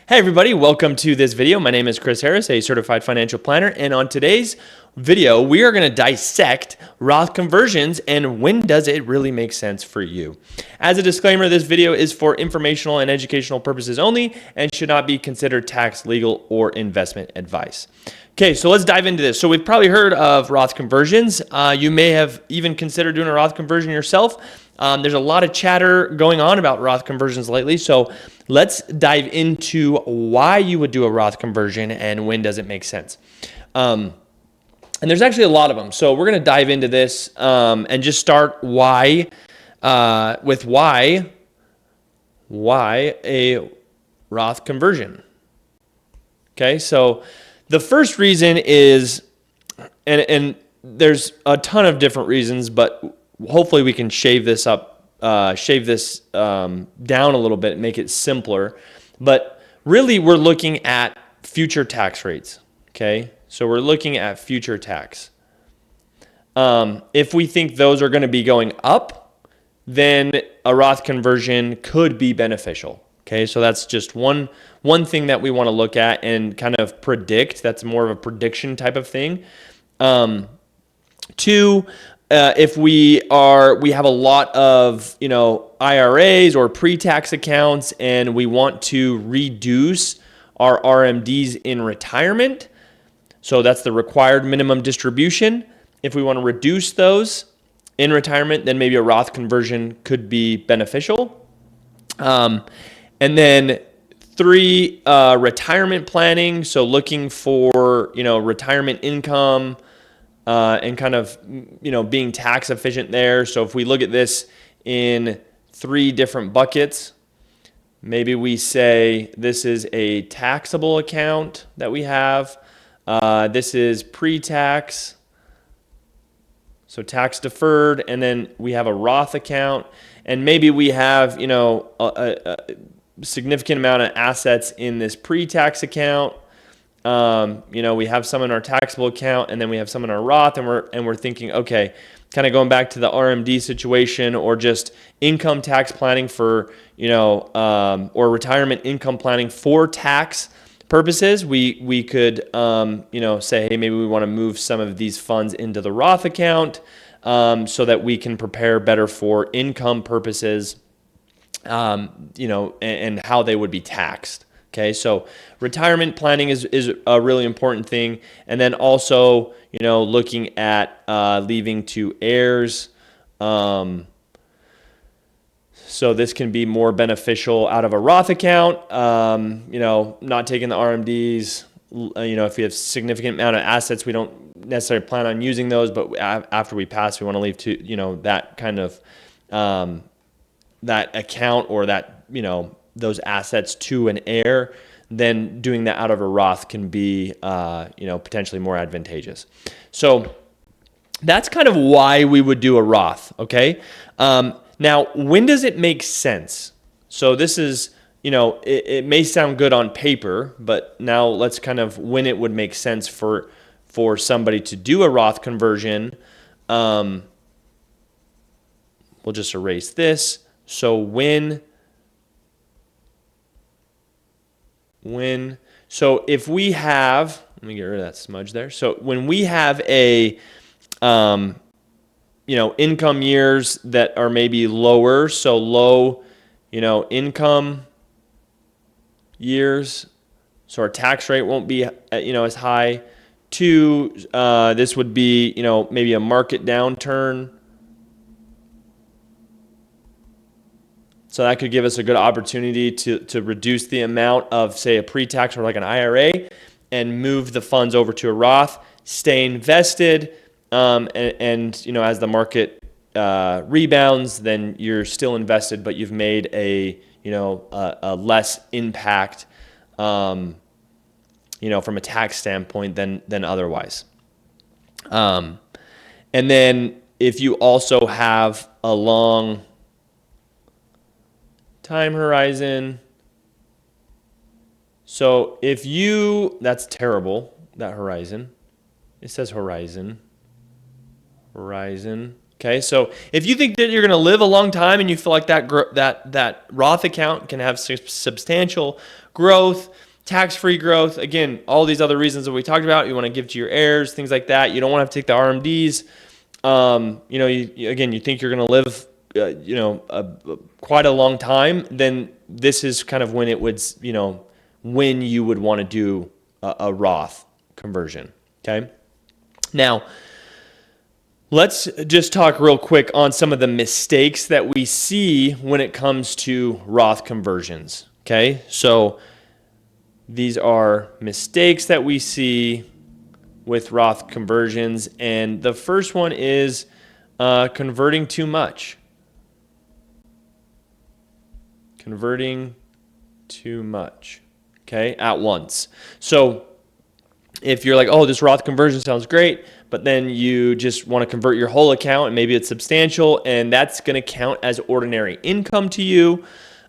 Hey everybody, welcome to this video. My name is Chris Harris, a certified financial planner, and on today's video, we are going to dissect Roth conversions and when does it really make sense for you. As a disclaimer, this video is for informational and educational purposes only and should not be considered tax, legal, or investment advice. Okay, so let's dive into this. So we've probably heard of Roth conversions. You may have even considered doing a Roth conversion yourself. There's a lot of chatter going on about Roth conversions lately, so let's dive into why you would do a Roth conversion and when does it make sense. And there's actually a lot of them, so we're going to dive into this and just start why a Roth conversion. Okay, so the first reason is, and there's a ton of different reasons, but hopefully we can shave this down a little bit and make it simpler. But really, we're looking at future tax rates. Okay, so we're looking at future tax. If we think those are going to be going up, then a Roth conversion could be beneficial. Okay, so that's just one thing that we want to look at and kind of predict. That's more of a prediction type of thing. Two, if we have a lot of IRAs or pre-tax accounts and we want to reduce our RMDs in retirement, so that's the required minimum distribution. If we want to reduce those in retirement, then maybe a Roth conversion could be beneficial. And then three, retirement planning. So looking for, retirement income and kind of, being tax efficient there. So if we look at this in three different buckets, maybe we say this is a taxable account that we have. This is pre-tax, so tax deferred. And then we have a Roth account. And maybe we have, a significant amount of assets in this pre-tax account. We have some in our taxable account, and then we have some in our Roth, and we're thinking, okay, kind of going back to the RMD situation or just income tax planning for, or retirement income planning for tax purposes. We could, say, hey, maybe we want to move some of these funds into the Roth account so that we can prepare better for income purposes. And how they would be taxed. Okay, so retirement planning is a really important thing. And then also, looking at leaving to heirs. So this can be more beneficial out of a Roth account, not taking the RMDs. If we have significant amount of assets, we don't necessarily plan on using those, but after we pass, we want to leave to, that kind of that account or that, those assets to an heir, then doing that out of a Roth can be, potentially more advantageous. So that's kind of why we would do a Roth, okay? Now, when does it make sense? So this is, it may sound good on paper, but now let's kind of when it would make sense for somebody to do a Roth conversion. We'll just erase this. So so if we have, let me get rid of that smudge there. So when we have a, income years that are maybe lower, so low, income years, so our tax rate won't be, as high. Two, this would be, maybe a market downturn. So that could give us a good opportunity to reduce the amount of, say, a pre-tax or like an IRA and move the funds over to a Roth, stay invested, and as the market rebounds, then you're still invested, but you've made a less impact, from a tax standpoint than otherwise. And then if you also have a long time horizon. So if that's terrible, that horizon. It says horizon. Okay, so if you think that you're going to live a long time and you feel like that Roth account can have substantial growth, tax-free growth, again, all these other reasons that we talked about, you want to give to your heirs, things like that. You don't want to have to take the RMDs. You think you're going to live, quite a long time. Then this is kind of when it would, when you would want to do a Roth conversion. Okay, now. Let's just talk real quick on some of the mistakes that we see when it comes to Roth conversions. Okay, so these are mistakes that we see with Roth conversions, and the first one is converting too much. Converting too much, okay, at once. So if you're like, oh, this Roth conversion sounds great, but then you just want to convert your whole account and maybe it's substantial, and that's going to count as ordinary income to you.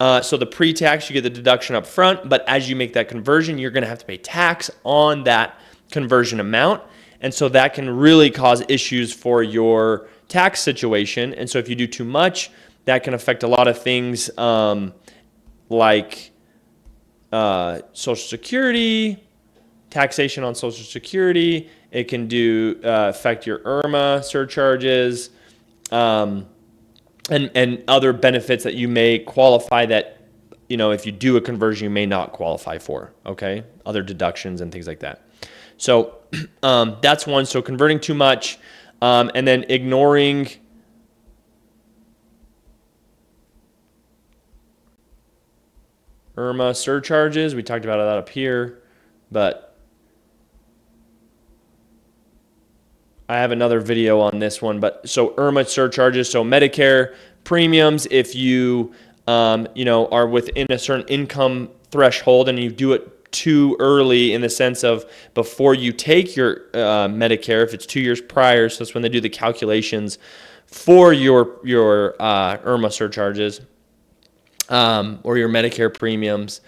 So the pre-tax, you get the deduction up front, but as you make that conversion, you're going to have to pay tax on that conversion amount. And so that can really cause issues for your tax situation. And so if you do too much, that can affect a lot of things like Social Security, taxation on Social Security. It can affect your IRMA surcharges, and other benefits that you may qualify that, if you do a conversion, you may not qualify for, okay? Other deductions and things like that. So that's one. So converting too much, and then ignoring IRMA surcharges. We talked about that up here, but I have another video on this one, but so IRMA surcharges, so Medicare premiums, if you, are within a certain income threshold and you do it too early in the sense of before you take your Medicare, if it's 2 years prior, so that's when they do the calculations for your IRMA surcharges or your Medicare premiums.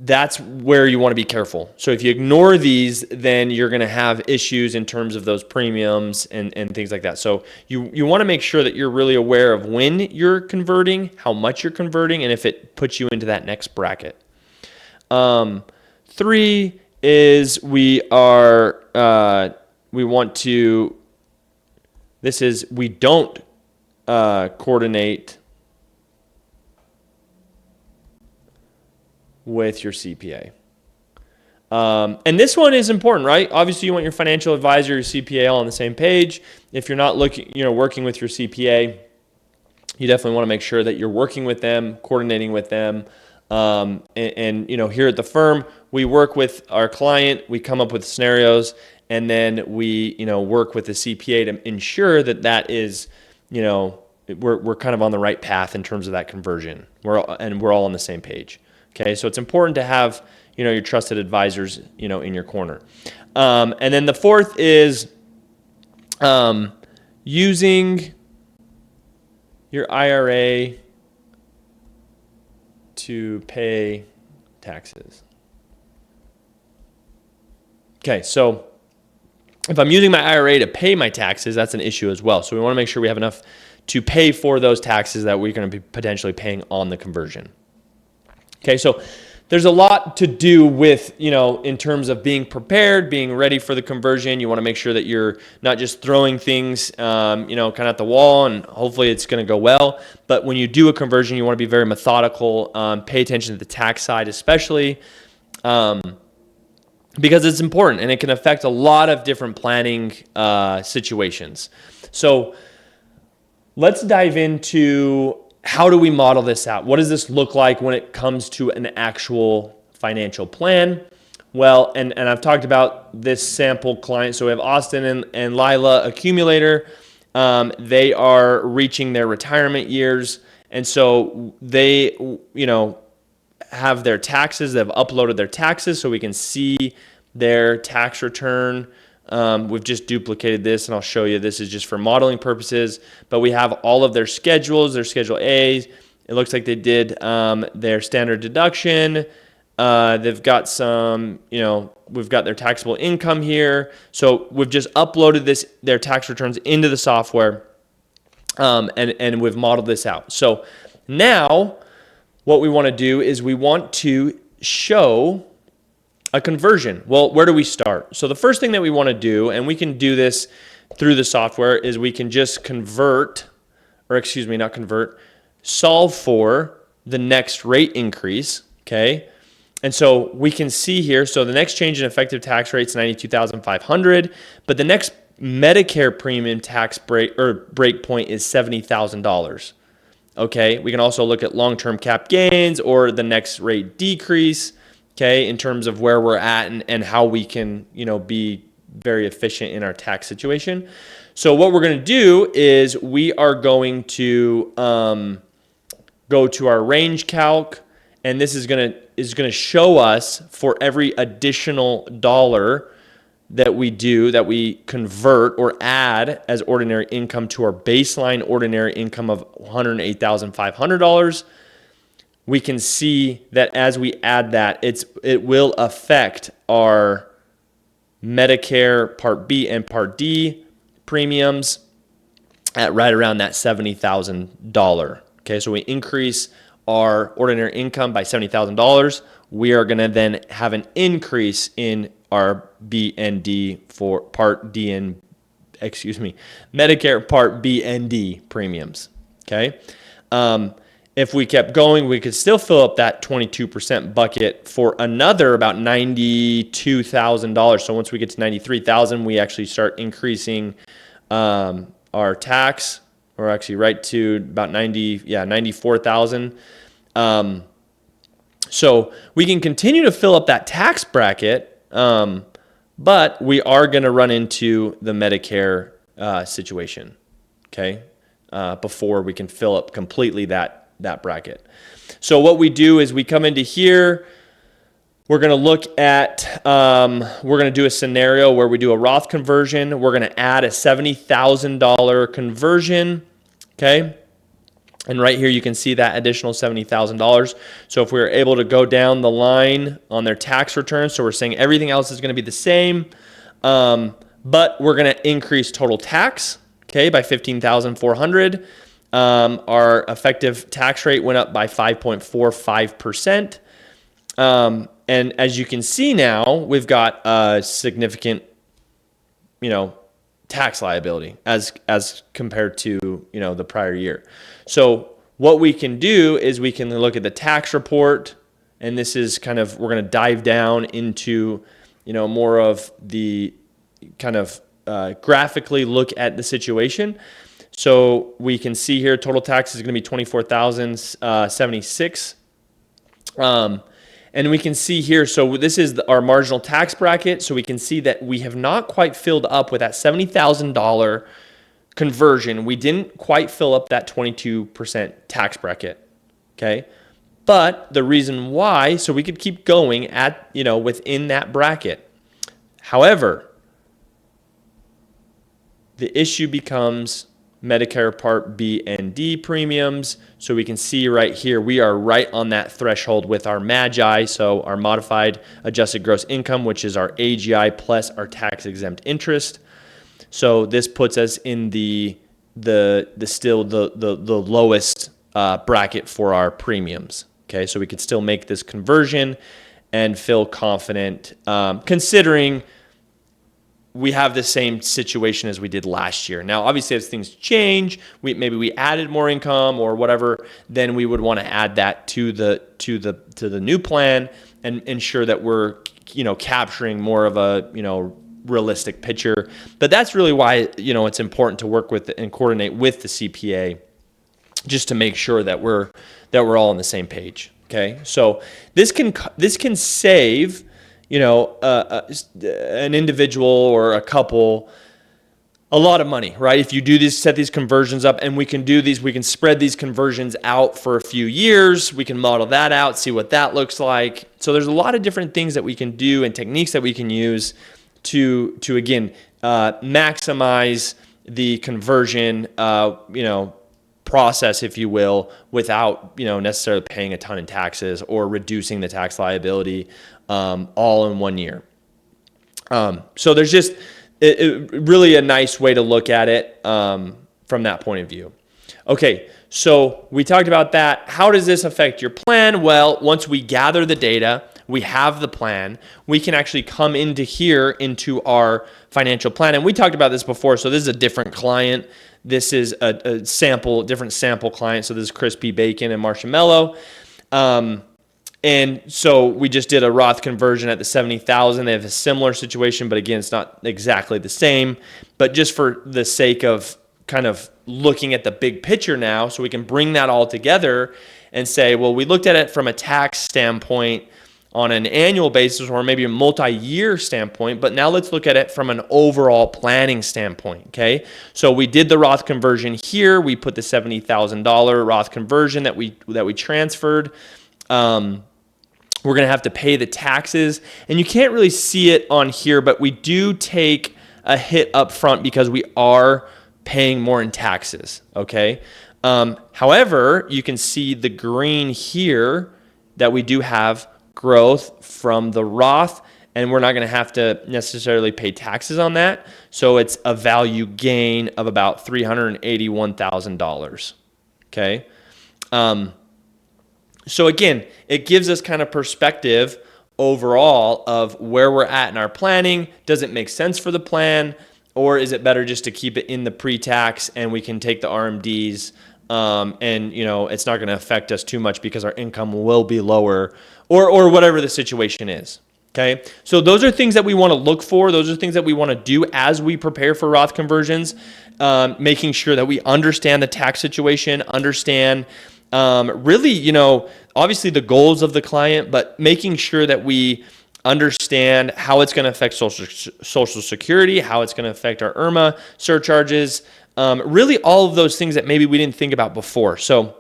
That's where you want to be careful. So if you ignore these, then you're going to have issues in terms of those premiums and things like that. So you want to make sure that you're really aware of when you're converting, how much you're converting, and if it puts you into that next bracket. 3 is we don't coordinate with your CPA. And this one is important, right? Obviously, you want your financial advisor, your CPA all on the same page. If you're not working with your CPA, you definitely want to make sure that you're working with them, coordinating with them. And here at the firm, we work with our client, we come up with scenarios, and then we, work with the CPA to ensure that is, we're kind of on the right path in terms of that conversion. We're all on the same page. Okay, so it's important to have, your trusted advisors, in your corner. And then the 4th is using your IRA to pay taxes. Okay, so if I'm using my IRA to pay my taxes, that's an issue as well. So we want to make sure we have enough to pay for those taxes that we're going to be potentially paying on the conversion. Okay, so there's a lot to do with, in terms of being prepared, being ready for the conversion. You want to make sure that you're not just throwing things, kind of at the wall and hopefully it's going to go well. But when you do a conversion, you want to be very methodical, pay attention to the tax side especially, because it's important and it can affect a lot of different planning situations. So let's dive into how do we model this out? What does this look like when it comes to an actual financial plan? Well, and I've talked about this sample client. So we have Austin and Lila accumulator. They are reaching their retirement years. And so they, have their taxes. They've uploaded their taxes so we can see their tax return. We've just duplicated this, and I'll show you. This is just for modeling purposes, but we have all of their schedules, their Schedule A's. It looks like they did their standard deduction, They've got some, we've got their taxable income here. So we've just uploaded their tax returns into the software, and we've modeled this out. So now what we want to do is we want to show a conversion. Well, where do we start? So the first thing that we want to do, and we can do this through the software, is we can just solve for the next rate increase, okay? And so we can see here, so the next change in effective tax rate is $92,500, but the next Medicare premium tax break point is $70,000. Okay, we can also look at long-term cap gains or the next rate decrease, okay, in terms of where we're at and how we can, be very efficient in our tax situation. So what we're going to do is we are going to go to our range calc, and this is going to show us for every additional dollar that we convert or add as ordinary income to our baseline ordinary income of $108,500. We can see that as we add that, it will affect our Medicare Part B and Part D premiums at right around that $70,000. Okay, so we increase our ordinary income by $70,000. We are going to then have an increase in our Medicare Part B and D premiums. Okay. If we kept going, we could still fill up that 22% bucket for another about $92,000. So once we get to $93,000, we actually start increasing our tax, or actually right to about $94,000. So we can continue to fill up that tax bracket, but we are going to run into the Medicare situation, okay, before we can fill up completely that bracket. So what we do is we come into here. We're going to look at, we're going to do a scenario where we do a Roth conversion. We're going to add a $70,000 conversion, okay? And right here you can see that additional $70,000. So if we were able to go down the line on their tax return, so we're saying everything else is going to be the same, but we're going to increase total tax, okay, by $15,400. Our effective tax rate went up by 5.45%. And as you can see now, we've got a significant, tax liability as compared to, the prior year. So what we can do is we can look at the tax report, and this is we're going to dive down into, more of the kind of graphically look at the situation. So we can see here total tax is going to be $24,076. And we can see here, so this is our marginal tax bracket. So we can see that we have not quite filled up with that $70,000 conversion. We didn't quite fill up that 22% tax bracket, okay? But the reason why, so we could keep going at, within that bracket. However, the issue becomes Medicare Part B and D premiums. So we can see right here, we are right on that threshold with our MAGI, so our modified adjusted gross income, which is our AGI plus our tax exempt interest. So this puts us in the lowest bracket for our premiums. Okay, so we could still make this conversion and feel confident, considering we have the same situation as we did last year. Now, obviously, as things change, maybe we added more income or whatever, then we would want to add that to the new plan and ensure that we're capturing more of a realistic picture. But that's really why it's important to work with and coordinate with the CPA, just to make sure that we're all on the same page. Okay, so this can save an individual or a couple a lot of money, right? If you do this, set these conversions up, and we can spread these conversions out for a few years. We can model that out, see what that looks like. So there's a lot of different things that we can do and techniques that we can use to again maximize the conversion, process, if you will, without necessarily paying a ton in taxes or reducing the tax liability all in 1 year. So there's just really a nice way to look at it from that point of view. Okay, so we talked about that. How does this affect your plan? Well, once we gather the data, we have the plan, we can actually come into our financial plan. And we talked about this before, so this is a different client. This is a different sample client. So this is Crispy Bacon and Marshmallow. And so we just did a Roth conversion at the 70,000. They have a similar situation, but again, it's not exactly the same. But just for the sake of kind of looking at the big picture now, so we can bring that all together and say, well, we looked at it from a tax standpoint on an annual basis or maybe a multi-year standpoint, but now let's look at it from an overall planning standpoint, okay? So we did the Roth conversion here. We put the $70,000 Roth conversion that we transferred. We're going to have to pay the taxes, and you can't really see it on here, but we do take a hit up front because we are paying more in taxes, okay? However, you can see the green here that we do have growth from the Roth, and we're not going to have to necessarily pay taxes on that. So it's a value gain of about $381,000, okay? So again, it gives us kind of perspective overall of where we're at in our planning. Does it make sense for the plan, or is it better just to keep it in the pre-tax and we can take the RMDs and it's not going to affect us too much because our income will be lower or whatever the situation is. Okay, so those are things that we want to look for. Those are things that we want to do as we prepare for Roth conversions, making sure that we understand the tax situation, understand really, obviously the goals of the client, but making sure that we understand how it's going to affect Social Security, how it's going to affect our IRMA surcharges, really all of those things that maybe we didn't think about before. So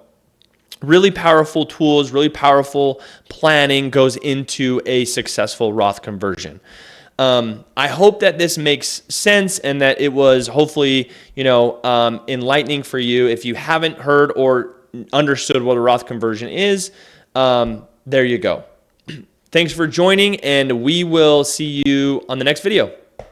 really powerful tools, really powerful planning goes into a successful Roth conversion. I hope that this makes sense and that it was hopefully, enlightening for you. If you haven't heard or understood what a Roth conversion is, there you go. Thanks for joining, and we will see you on the next video.